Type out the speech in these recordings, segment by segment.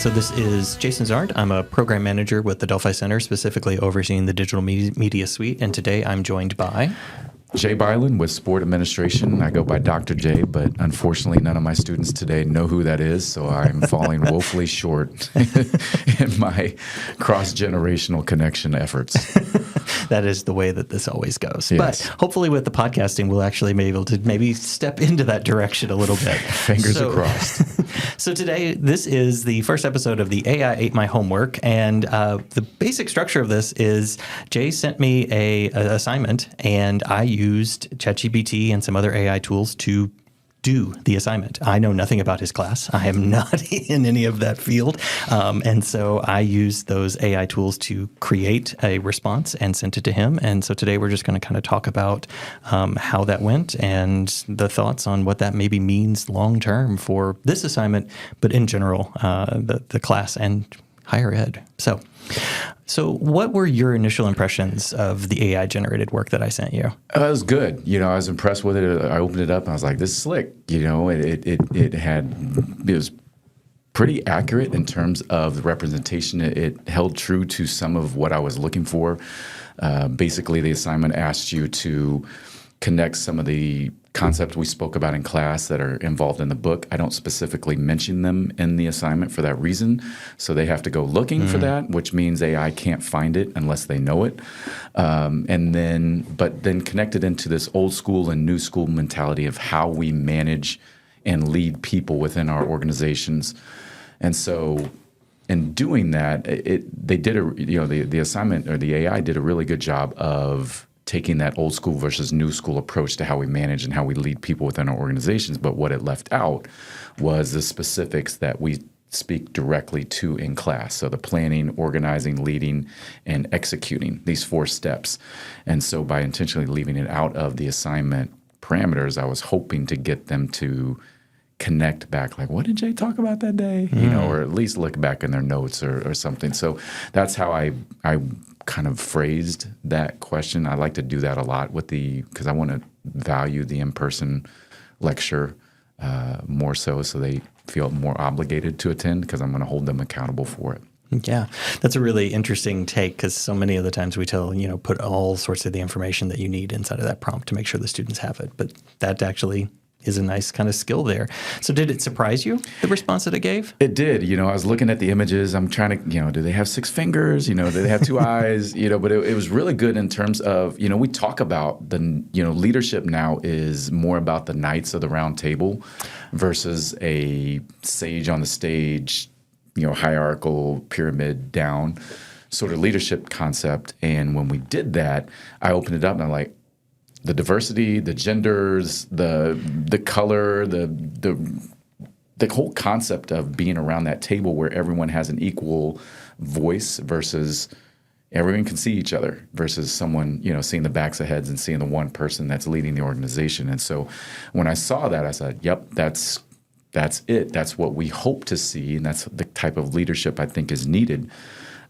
So this is Jason Zard. I'm a program manager with the Delphi Center, specifically overseeing the digital media suite. And today I'm joined by Jay Byland with Sport Administration. I go by Dr. J, but unfortunately none of my students today know who that is, so I'm falling woefully short in my cross-generational connection efforts. That is the way that this always goes. Yes. But hopefully with the podcasting, we'll actually be able to maybe step into that direction a little bit. Fingers crossed. So today, this is the first episode of the AI Ate My Homework, and the basic structure of this is Jay sent me an assignment, and I used ChatGPT and some other AI tools to do the assignment. I know nothing about his class. I am not in any of that field. And so I used those AI tools to create a response and sent it to him. And so today we're just going to kind of talk about how that went and the thoughts on what that maybe means long term for this assignment, but in general, the class and higher ed. So what were your initial impressions of the AI-generated work that I sent you? It was good. I was impressed with it. I opened it up and I was like, this is slick. It was pretty accurate in terms of the representation. It held true to some of what I was looking for. Basically, the assignment asked you to connect some of the concepts we spoke about in class that are involved in the book. I don't specifically mention them in the assignment for that reason. So they have to go looking for that, which means AI can't find it unless they know it. But then connect it into this old school and new school mentality of how we manage and lead people within our organizations. And so in doing that, the assignment or the AI did a really good job of taking that old school versus new school approach to how we manage and how we lead people within our organizations. But what it left out was the specifics that we speak directly to in class. So the planning, organizing, leading, and executing, these 4 steps. And so by intentionally leaving it out of the assignment parameters, I was hoping to get them to connect back, like, what did Jay talk about that day? Or at least look back in their notes or something. So that's how I kind of phrased that question. I like to do that a lot because I want to value the in-person lecture more so they feel more obligated to attend because I'm going to hold them accountable for it. Yeah, that's a really interesting take because so many of the times we put all sorts of the information that you need inside of that prompt to make sure the students have it. But that actually is a nice kind of skill there. So did it surprise you, the response that it gave? It did. I was looking at the images. I'm trying to, do they have 6 fingers? Do they have 2 eyes? But it was really good in terms of, we talk about leadership now is more about the knights of the round table versus a sage on the stage, hierarchical pyramid down sort of leadership concept. And when we did that, I opened it up and I'm like, the diversity, the genders, the color, the whole concept of being around that table where everyone has an equal voice versus everyone can see each other versus someone, seeing the backs of heads and seeing the one person that's leading the organization. And so when I saw that, I said, yep, that's it. That's what we hope to see, and that's the type of leadership I think is needed.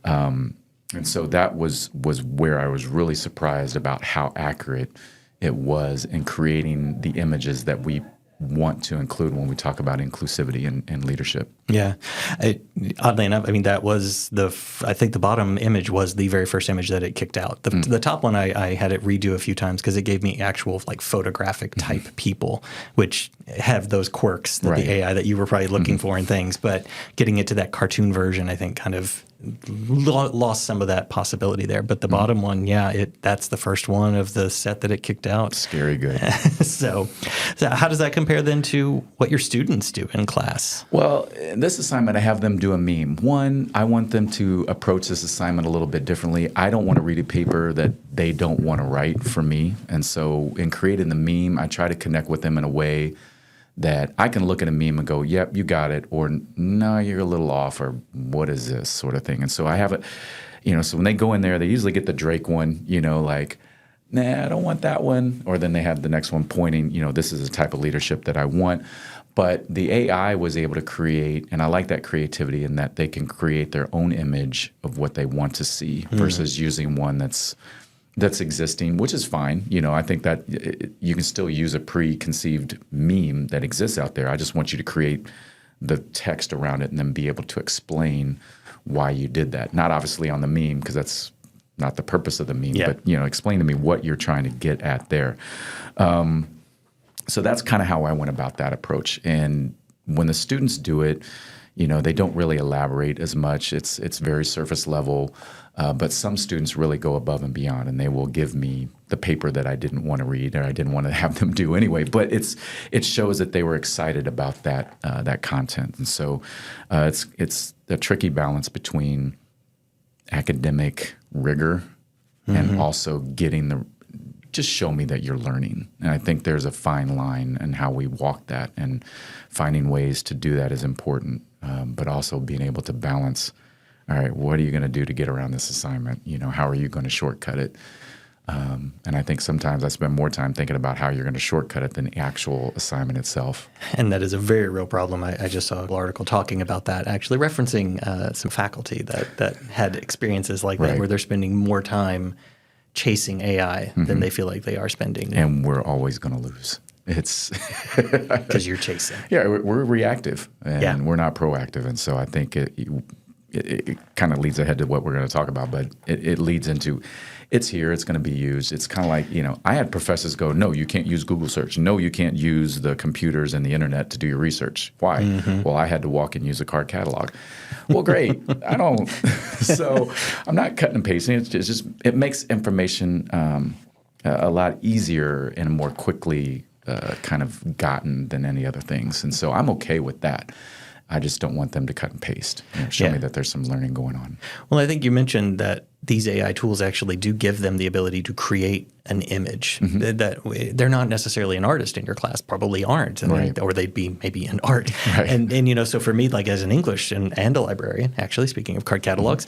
And so that was where I was really surprised about how accurate it was in creating the images that we want to include when we talk about inclusivity and leadership. Yeah. Oddly enough, that was I think the bottom image was the very first image that it kicked out. The top one, I had it redo a few times because it gave me actual photographic type people, which have those quirks that the AI that you were probably looking for and things. But getting it to that cartoon version, I think kind of lost some of that possibility there. But the bottom one, that's the first one of the set that it kicked out. Scary good. So how does that compare then to what your students do in class? Well, in this assignment, I have them do a meme. One, I want them to approach this assignment a little bit differently. I don't want to read a paper that they don't want to write for me. And so in creating the meme, I try to connect with them in a way that I can look at a meme and go, yep, you got it, or no, you're a little off, or what is this sort of thing. And so I have it, so when they go in there, they usually get the Drake one, like, nah, I don't want that one. Or then they have the next one pointing, this is the type of leadership that I want. But the AI was able to create, and I like that creativity in that they can create their own image of what they want to see versus using one that's existing, which is fine. I think that you can still use a preconceived meme that exists out there. I just want you to create the text around it and then be able to explain why you did that. Not obviously on the meme, because that's not the purpose of the meme, Yeah. but explain to me what you're trying to get at there. So that's kind of how I went about that approach. And when the students do it, they don't really elaborate as much. It's very surface level, but some students really go above and beyond, and they will give me the paper that I didn't want to read or I didn't want to have them do anyway. But it shows that they were excited about that content, and so it's a tricky balance between academic rigor and also getting just show me that you're learning. And I think there's a fine line in how we walk that, and finding ways to do that is important, but also being able to balance, all right, what are you going to do to get around this assignment? How are you going to shortcut it? And I think sometimes I spend more time thinking about how you're going to shortcut it than the actual assignment itself. And that is a very real problem. I just saw an article talking about that, actually referencing some faculty that had experiences like that, Right. where they're spending more time chasing AI than they feel like they are spending. And we're always going to lose. It's because you're chasing. Yeah, we're reactive and Yeah. we're not proactive. And so I think it kind of leads ahead to what we're going to talk about, but it leads into it's here, it's going to be used. It's kind of like, I had professors go, no, you can't use Google search. No, you can't use the computers and the internet to do your research. Why? Well, I had to walk and use a card catalog. Well, great. I don't. So I'm not cutting and pasting. It's just it makes information a lot easier and more quickly kind of gotten than any other things. And so I'm okay with that. I just don't want them to cut and paste. Show me that there's some learning going on. Well, I think you mentioned that these AI tools actually do give them the ability to create an image. That they're not necessarily an artist in your class, probably aren't, and or they'd be maybe an art. Right. And so for me, like as an English and a librarian, actually speaking of card catalogs,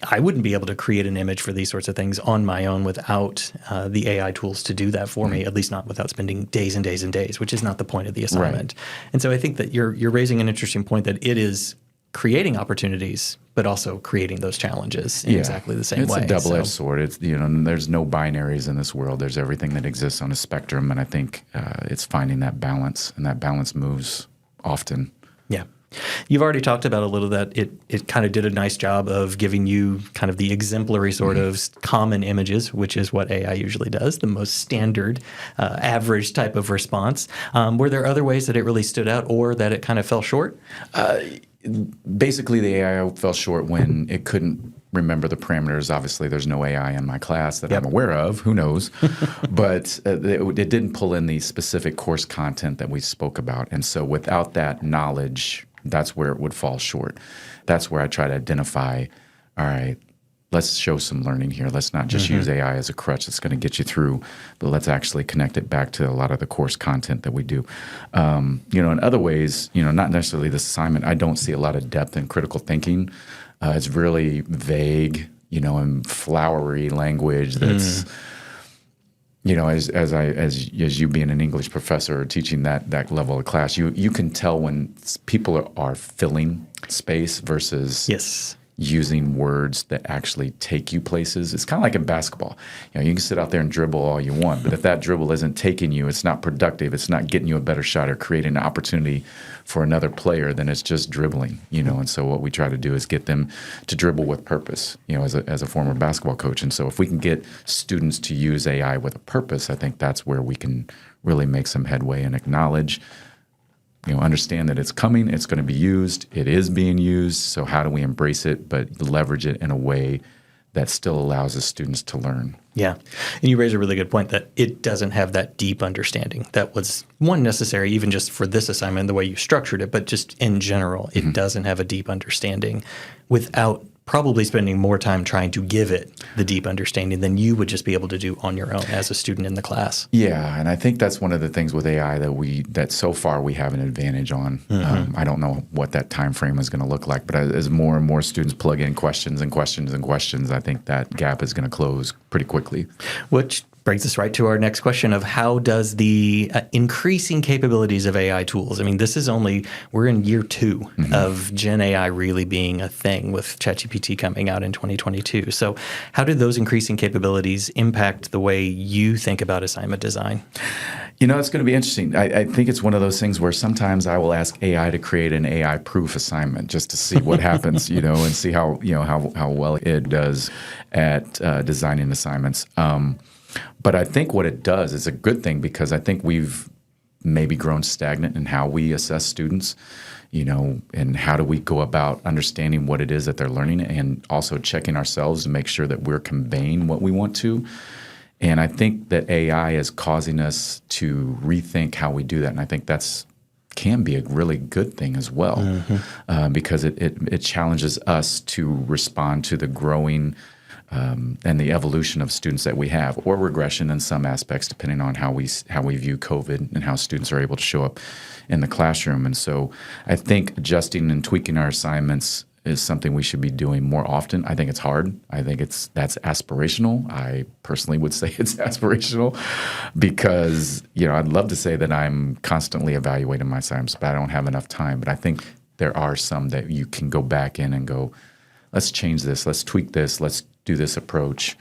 I wouldn't be able to create an image for these sorts of things on my own without the AI tools to do that for me. At least not without spending days and days and days, which is not the point of the assignment. And so I think that you're raising an interesting point that it is creating opportunities, but also creating those challenges in exactly the same way. It's a double-edged sword. It's there's no binaries in this world. There's everything that exists on a spectrum, and I think it's finding that balance, and that balance moves often. Yeah. You've already talked about a little that it kind of did a nice job of giving you kind of the exemplary sort of common images, which is what AI usually does, the most standard, average type of response. Were there other ways that it really stood out or that it kind of fell short? Basically, the AI fell short when it couldn't remember the parameters. Obviously, there's no AI in my class that I'm aware of. Who knows? But it didn't pull in the specific course content that we spoke about. And so without that knowledge, that's where it would fall short. That's where I try to identify, all right, let's show some learning here. Let's not just use AI as a crutch that's going to get you through, but let's actually connect it back to a lot of the course content that we do. In other ways, not necessarily this assignment, I don't see a lot of depth in critical thinking. It's really vague, and flowery language that's, as you being an English professor or teaching that level of class, you can tell when people are filling space versus using words that actually take you places. It's kind of like in basketball. You can sit out there and dribble all you want, but if that dribble isn't taking you, it's not productive, it's not getting you a better shot or creating an opportunity for another player, then it's just dribbling, And so what we try to do is get them to dribble with purpose, as a former basketball coach. And so if we can get students to use AI with a purpose, I think that's where we can really make some headway and acknowledge, understand that it's coming, it's going to be used, it is being used, so how do we embrace it but leverage it in a way that still allows the students to learn? Yeah. And you raise a really good point that it doesn't have that deep understanding that was necessary even just for this assignment, the way you structured it, but just in general, it doesn't have a deep understanding without probably spending more time trying to give it the deep understanding than you would just be able to do on your own as a student in the class. Yeah, and I think that's one of the things with AI that so far we have an advantage on. I don't know what that time frame is going to look like, but as more and more students plug in questions and questions and questions, I think that gap is going to close pretty quickly. Which brings us right to our next question of how does the increasing capabilities of AI tools, I mean, we're in year 2 of Gen AI really being a thing with ChatGPT coming out in 2022. So how do those increasing capabilities impact the way you think about assignment design? It's going to be interesting. I think it's one of those things where sometimes I will ask AI to create an AI-proof assignment just to see what happens, and see how well it does at designing assignments. But I think what it does is a good thing because I think we've maybe grown stagnant in how we assess students, and how do we go about understanding what it is that they're learning and also checking ourselves to make sure that we're conveying what we want to. And I think that AI is causing us to rethink how we do that. And I think can be a really good thing as well, because it challenges us to respond to the growing and the evolution of students that we have, or regression in some aspects, depending on how we view COVID and how students are able to show up in the classroom. And so I think adjusting and tweaking our assignments is something we should be doing more often. I think it's hard. I think that's aspirational. I personally would say it's aspirational because, I'd love to say that I'm constantly evaluating my assignments, but I don't have enough time. But I think there are some that you can go back in and go, let's change this, let's tweak this, let's do this approach.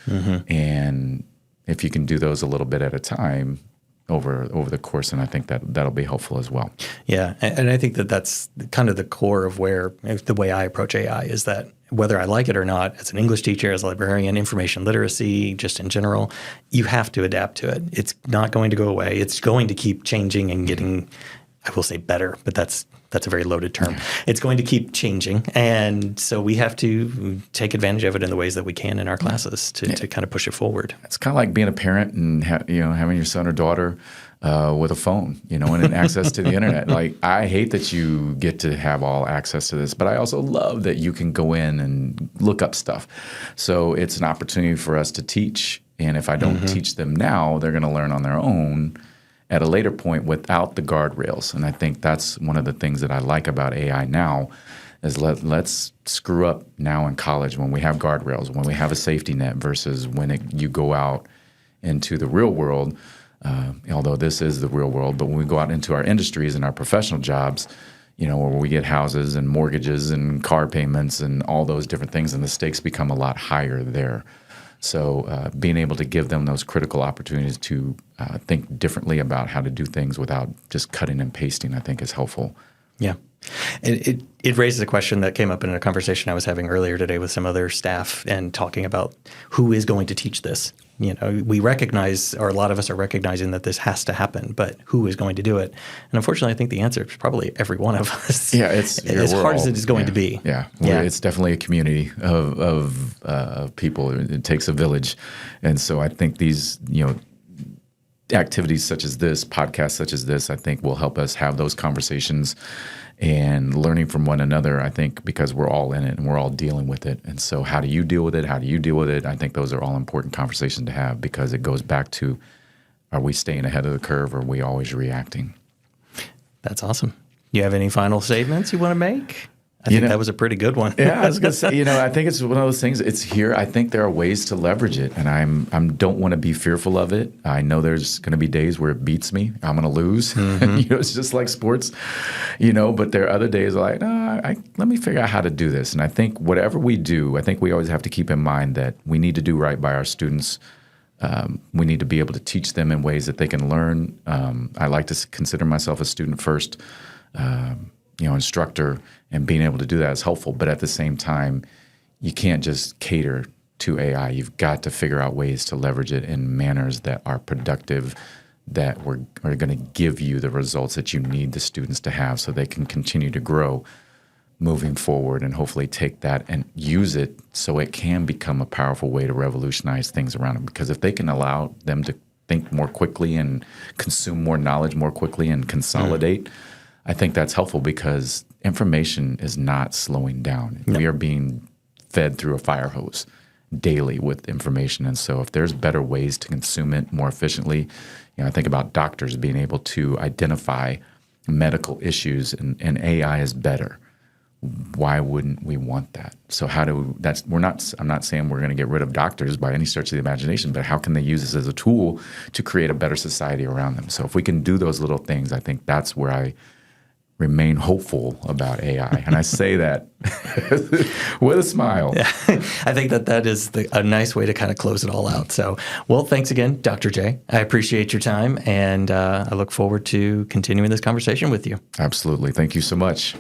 And if you can do those a little bit at a time over the course, and I think that'll be helpful as well. Yeah, and I think that's kind of the core of the way I approach AI is that whether I like it or not, as an English teacher, as a librarian, information literacy, just in general, you have to adapt to it. It's not going to go away. It's going to keep changing and getting, I will say better, but that's a very loaded term. It's going to keep changing, and so we have to take advantage of it in the ways that we can in our classes to kind of push it forward. It's kind of like being a parent and having your son or daughter with a phone, and access to the internet. Like, I hate that you get to have all access to this, but I also love that you can go in and look up stuff. So it's an opportunity for us to teach, and if I don't teach them now, they're going to learn on their own at a later point without the guardrails. And I think that's one of the things that I like about AI now is let's screw up now in college when we have guardrails, when we have a safety net versus when you go out into the real world, although this is the real world, but when we go out into our industries and our professional jobs, where we get houses and mortgages and car payments and all those different things, and the stakes become a lot higher there. So being able to give them those critical opportunities to think differently about how to do things without just cutting and pasting, I think is helpful. Yeah. It raises a question that came up in a conversation I was having earlier today with some other staff and talking about who is going to teach this. We recognize, or a lot of us are recognizing that this has to happen, but who is going to do it? And unfortunately, I think the answer is probably every one of us. Yeah, it's as hard as it is going to be. Yeah, it's definitely a community of people. It takes a village, and so I think these activities such as this, podcasts such as this, I think will help us have those conversations and learning from one another, I think, because we're all in it and we're all dealing with it. And so how do you deal with it? How do you deal with it? I think those are all important conversations to have because it goes back to, are we staying ahead of the curve or are we always reacting? That's awesome. You have any final statements you want to make? I think that was a pretty good one. Yeah, I was going to say, I think it's one of those things. It's here. I think there are ways to leverage it, and I don't want to be fearful of it. I know there's going to be days where it beats me. I'm going to lose. It's just like sports, But there are other days like, let me figure out how to do this. And I think whatever we do, I think we always have to keep in mind that we need to do right by our students. We need to be able to teach them in ways that they can learn. I like to consider myself a student first. Instructor, and being able to do that is helpful. But at the same time, you can't just cater to AI. You've got to figure out ways to leverage it in manners that are productive, that are going to give you the results that you need the students to have so they can continue to grow moving forward and hopefully take that and use it so it can become a powerful way to revolutionize things around them. Because if they can allow them to think more quickly and consume more knowledge more quickly and consolidate, I think that's helpful because information is not slowing down. No. We are being fed through a fire hose daily with information. And so if there's better ways to consume it more efficiently, I think about doctors being able to identify medical issues and AI is better why wouldn't we want that? So I'm not saying we're going to get rid of doctors by any stretch of the imagination, but how can they use this as a tool to create a better society around them? So if we can do those little things, I think that's where I remain hopeful about AI. And I say that with a smile. Yeah. I think that is a nice way to kind of close it all out. So, well, thanks again, Dr. J. I appreciate your time, and I look forward to continuing this conversation with you. Absolutely. Thank you so much.